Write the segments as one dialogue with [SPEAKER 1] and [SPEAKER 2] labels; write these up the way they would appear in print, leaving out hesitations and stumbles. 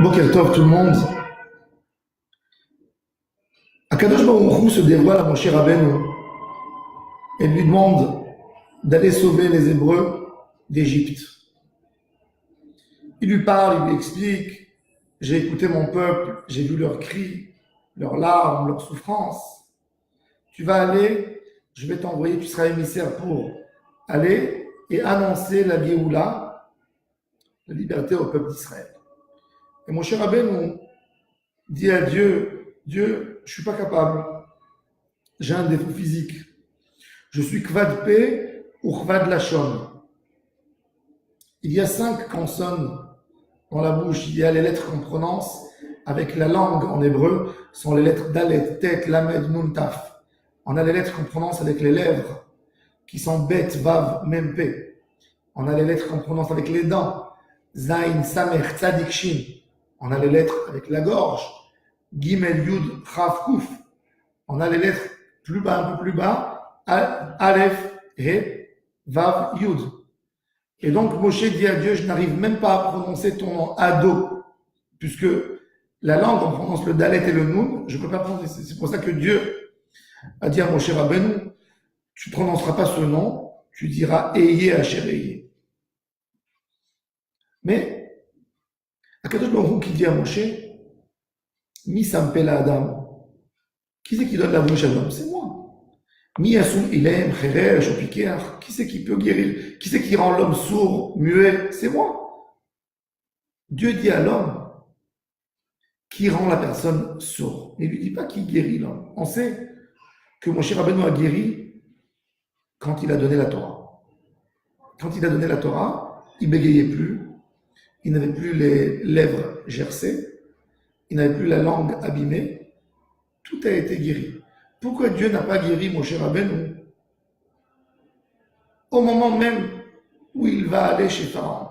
[SPEAKER 1] Boker Tov tout le monde. Akadosh Baruch Hu se dévoile à Moshe Rabbeinu et lui demande d'aller sauver les Hébreux d'Égypte. Il lui parle, il lui explique, j'ai écouté mon peuple, j'ai vu leurs cris, leurs larmes, leurs souffrances. Tu vas aller, je vais t'envoyer, tu seras émissaire pour aller et annoncer la Géoula, la liberté au peuple d'Israël. Et Moshe Rabbeinu dit à Dieu, Dieu, je ne suis pas capable, j'ai un défaut physique. Je suis kvad pe ou kvad lachon. Il y a 5 consonnes dans la bouche. Il y a les lettres qu'on prononce avec la langue en hébreu, sont les lettres dalet, tet, lamed, nun, taf. On a les lettres qu'on prononce avec les lèvres, qui sont bet, vav, mem, pe. On a les lettres qu'on prononce avec les dents, zain, samer, tzadik, shin. On a les lettres avec la gorge, gimel, yud, chaf, kuf. On a les lettres plus bas, un peu plus bas, Aleph, He, Vav, Yud. Et donc Moshe dit à Dieu, je n'arrive même pas à prononcer ton nom, Ado, puisque la langue, on prononce le Dalet et le Nun, je ne peux pas prononcer. C'est pour ça que Dieu a dit à Moshe Rabbeinu, tu ne prononceras pas ce nom, tu diras Eye Asher Eye. Mais, Akadosh Baruch Hu qui dit à Moshe, Mi Sampela Adam, qui c'est qui donne la bouche à l'homme? C'est moi. Qui c'est qui peut guérir? Qui c'est qui rend l'homme sourd, muet? C'est moi. Dieu dit à l'homme qui rend la personne sourde. Mais il ne lui dit pas qui guérit l'homme. On sait que Moshe Rabbeinu a guéri quand il a donné la Torah. Quand il a donné la Torah, il ne bégayait plus, il n'avait plus les lèvres gercées, il n'avait plus la langue abîmée. Tout a été guéri. Pourquoi Dieu n'a pas guéri Moshe Rabbeinu au moment même où il va aller chez Pharaon?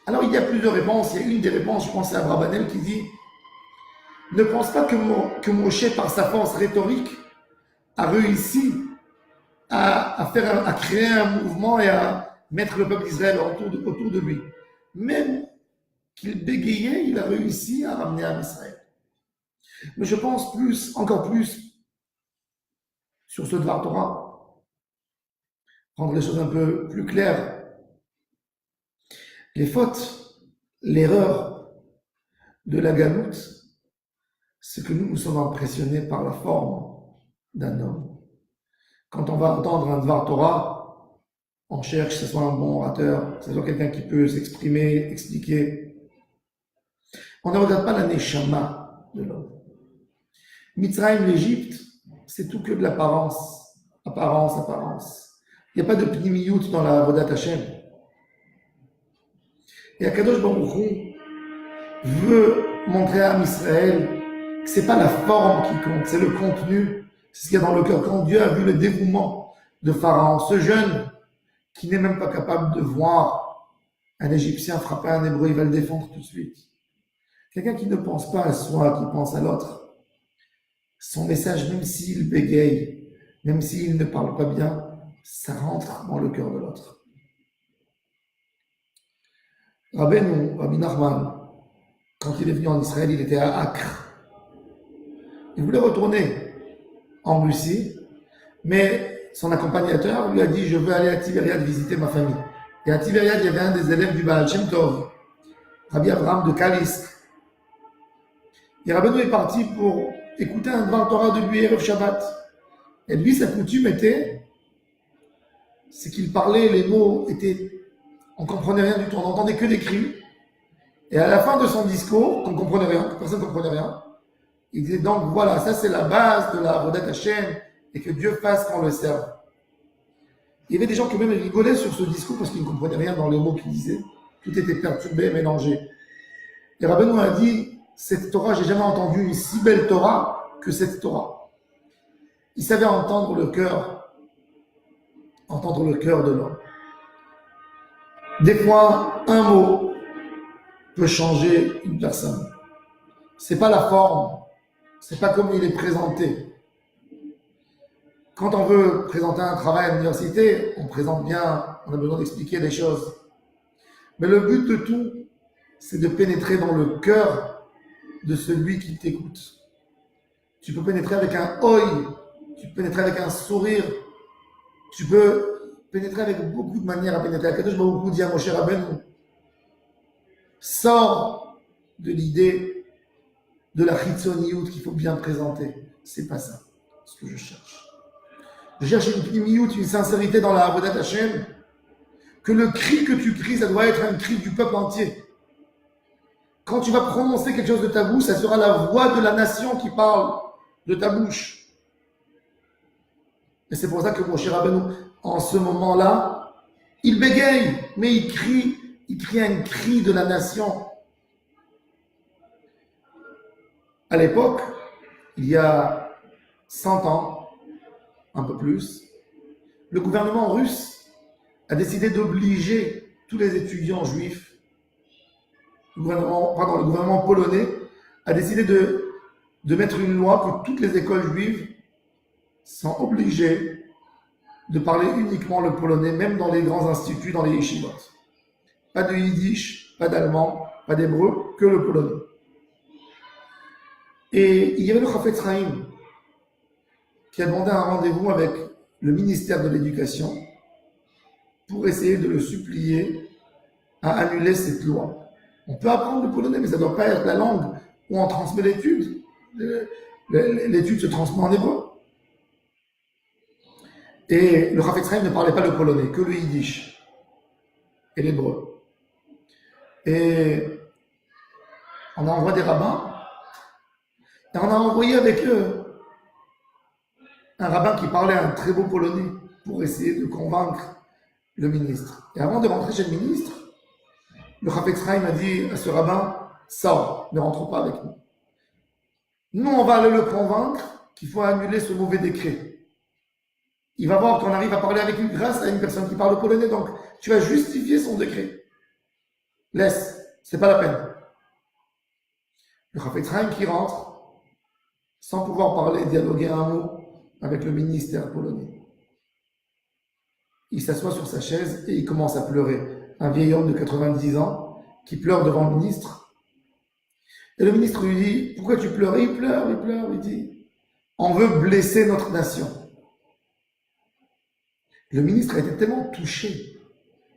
[SPEAKER 1] Alors il y a plusieurs réponses. Il y a une des réponses, je pense à Abrabanel qui dit ne pense pas que Moshe, par sa force rhétorique, a réussi à créer un mouvement et à mettre le peuple d'Israël autour de lui. Même qu'il bégayait, il a réussi à ramener à Israël. Mais je pense encore plus, sur ce Dvar Torah, rendre les choses un peu plus claires. Les fautes, l'erreur de la galoute, c'est que nous sommes impressionnés par la forme d'un homme. Quand on va entendre un Dvar Torah, on cherche que ce soit un bon orateur, que ce soit quelqu'un qui peut s'exprimer, expliquer. On ne regarde pas la neshama de l'homme. Mitzrayim, l'Égypte, c'est tout que de l'apparence. Apparence. Il n'y a pas de pnimiyut dans la Avodat Hashem. Et Akadosh Baruch Hu veut montrer à Israël que ce n'est pas la forme qui compte, c'est le contenu, c'est ce qu'il y a dans le cœur. Quand Dieu a vu le dévouement de Pharaon, ce jeune qui n'est même pas capable de voir un Égyptien frapper un Hébreu, il va le défendre tout de suite. Quelqu'un qui ne pense pas à soi, qui pense à l'autre, son message, même s'il bégaye, même s'il ne parle pas bien, ça rentre dans le cœur de l'autre. Rabbi Nachman, quand il est venu en Israël, il était à Acre. Il voulait retourner en Russie, mais son accompagnateur lui a dit « Je veux aller à Tibériade visiter ma famille ». Et à Tibériade, il y avait un des élèves du Baal Shem Tov, Rabbi Abraham de Kalisk. Et Rabbeinu est parti pour écouter un Dvar Torah de lui, Erev Shabbat. Et lui, sa coutume était, c'est qu'il parlait, les mots étaient, on ne comprenait rien du tout, on n'entendait que des cris. Et à la fin de son discours, qu'on ne comprenait rien, que personne ne comprenait rien, il disait donc voilà, ça c'est la base de la Avodat Hashem, et que Dieu fasse qu'on le serve. Il y avait des gens qui même rigolaient sur ce discours parce qu'ils ne comprenaient rien dans les mots qu'il disait. Tout était perturbé, mélangé. Et Rabbeinu a dit, cette Torah, j'ai jamais entendu une si belle Torah que cette Torah. Il savait entendre le cœur de l'homme. Des fois, un mot peut changer une personne. C'est pas la forme, c'est pas comme il est présenté. Quand on veut présenter un travail à l'université, on présente bien, on a besoin d'expliquer les choses. Mais le but de tout, c'est de pénétrer dans le cœur de celui qui t'écoute. Tu peux pénétrer avec un œil, tu peux pénétrer avec un sourire, tu peux pénétrer avec beaucoup de manières à pénétrer. Akadosh Baruch Hu dit à Moshe Rabbeinu, sors de l'idée de la chitzoniout qu'il faut bien présenter. C'est pas ça, ce que je cherche. Je cherche une pnimiout, une sincérité dans la avodat Hashem, que le cri que tu cries, ça doit être un cri du peuple entier. Quand tu vas prononcer quelque chose de ta bouche, ça sera la voix de la nation qui parle de ta bouche. Et c'est pour ça que Moshe Rabbeinu, en ce moment-là, il bégaye, mais il crie un cri de la nation. À l'époque, il y a 100 ans, un peu plus, le gouvernement russe a décidé d'obliger tous les étudiants juifs, le gouvernement polonais a décidé de mettre une loi que toutes les écoles juives sont obligées de parler uniquement le polonais, même dans les grands instituts, dans les yeshivot. Pas de yiddish, pas d'allemand, pas d'hébreu, que le polonais. Et il y avait le Chafetz Chaim qui a demandé un rendez-vous avec le ministère de l'Éducation pour essayer de le supplier à annuler cette loi. On peut apprendre le polonais, mais ça ne doit pas être la langue où on transmet l'étude. L'étude se transmet en hébreu. Et le Chafetz Chaim ne parlait pas le polonais, que le yiddish et l'hébreu. Et on a envoyé des rabbins, et on a envoyé avec eux un rabbin qui parlait un très beau polonais pour essayer de convaincre le ministre. Et avant de rentrer chez le ministre, le Chafetz Chaim a dit à ce rabbin, sors, ne rentre pas avec nous. Nous, on va aller le convaincre qu'il faut annuler ce mauvais décret. Il va voir qu'on arrive à parler avec lui grâce à une personne qui parle polonais, donc tu vas justifier son décret. Laisse, c'est pas la peine. Le Chafetz Chaim qui rentre, sans pouvoir parler, dialoguer un mot avec le ministère polonais. Il s'assoit sur sa chaise et il commence à pleurer. Un vieil homme de 90 ans qui pleure devant le ministre. Et le ministre lui dit, pourquoi tu pleures? Et il pleure, il dit, on veut blesser notre nation. Le ministre a été tellement touché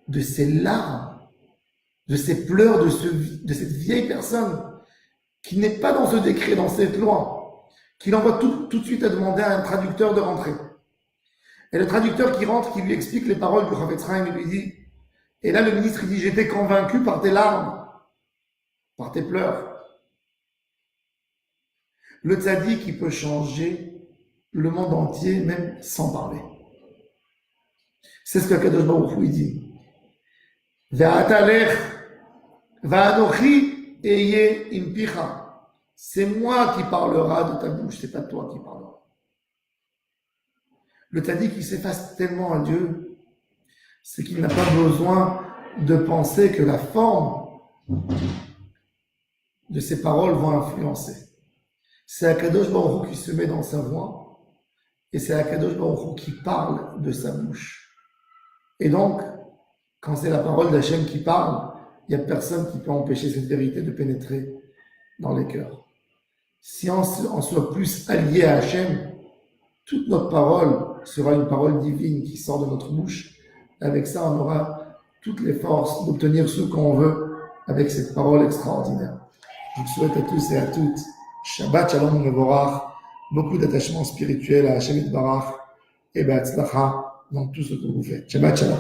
[SPEAKER 1] de ces larmes, de ces pleurs de cette vieille personne qui n'est pas dans ce décret, dans cette loi, qu'il envoie tout de suite à demander à un traducteur de rentrer. Et le traducteur qui rentre, qui lui explique les paroles du Chafetz Chaim, il lui dit, et là le ministre il dit, j'étais convaincu par tes larmes, par tes pleurs. Le tzaddik qui peut changer le monde entier, même sans parler. C'est ce que Kadosh Baruch Hu dit. Ve'atalech va'anochi eye im picha. C'est moi qui parlera de ta bouche, c'est pas toi qui parlera. Le tzaddik qui s'efface tellement à Dieu, c'est qu'il n'a pas besoin de penser que la forme de ses paroles vont influencer. C'est Akadosh Baruch Hu qui se met dans sa voix et c'est Akadosh Baruch Hu qui parle de sa bouche. Et donc, quand c'est la parole d'Hachem qui parle, il n'y a personne qui peut empêcher cette vérité de pénétrer dans les cœurs. Si on soit plus allié à Hachem, toute notre parole sera une parole divine qui sort de notre bouche. Avec ça, on aura toutes les forces d'obtenir ce qu'on veut avec cette parole extraordinaire. Je vous souhaite à tous et à toutes Shabbat Shalom Mevorach, beaucoup d'attachement spirituel à Hachem Yitbarach et Be'atzlacha dans tout ce que vous faites. Shabbat Shalom.